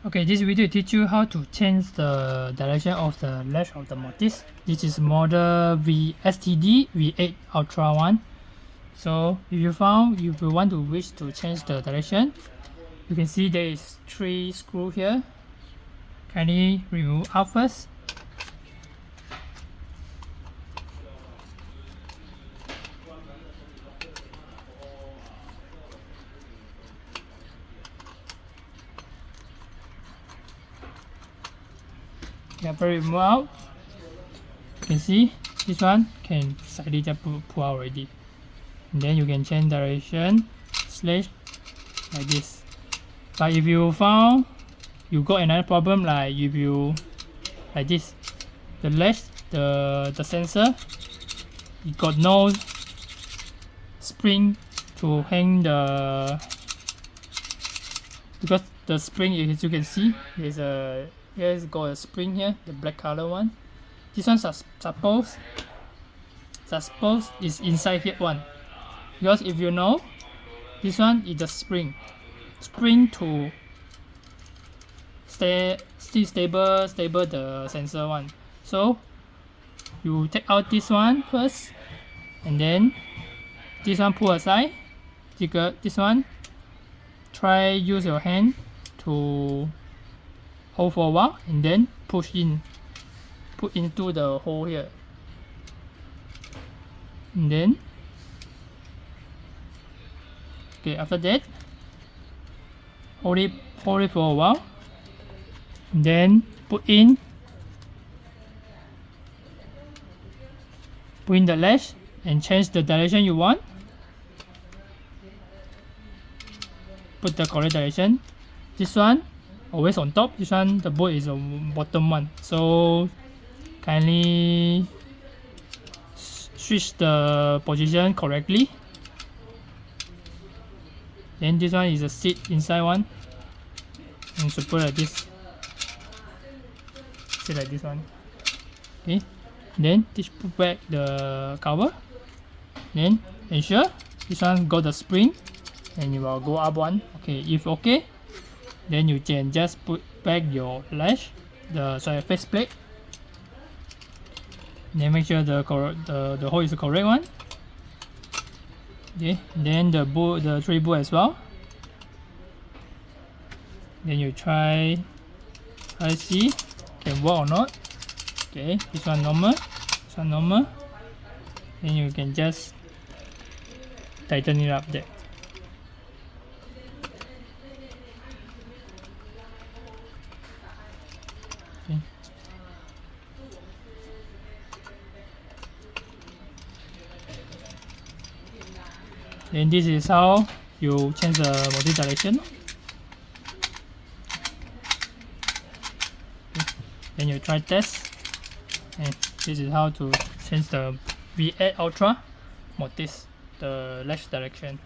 Okay, this video teach you how to change the direction of the latch of the Mortise. This is model XTD-V8 Ultra 1. So if you want to wish to change the direction, you can see there is 3 screws here. Kindly remove out first. After remove out, you can see this one can slightly just pull out already. And then you can change direction slash like this. But if you found you got another problem, like if you like this, the latch, the sensor, it got no spring to hang the, because the spring, as you can see, here's got a spring here, the black color one. This one suppose is inside here one, because if you know, this one is the spring to still stable the sensor one. So you take out this one first, and then this one pull aside. This one, try use your hand to hold for a while, and then put into the hole here, and then okay, after that hold it for a while, and then put in the latch and change the direction you want. Put the correct direction. This one always on top, this one the bolt is on bottom one, so kindly switch the position correctly. Then this one is a seat inside one, and support like this, sit like this one. Okay, then just put back the cover, then ensure this one got the spring, and you will go up one. Okay, if okay, then you can just put back your latch, the faceplate. Then make sure the hole is the correct one. Okay, then the 3 bolt as well. Then you try see can work or not. Okay, this one normal, this one normal. Then you can just tighten it up there. Okay. Then this is how you change the Mortise direction. Okay. Then you try test, and this is how to change the V8 Ultra Mortise, the latch direction.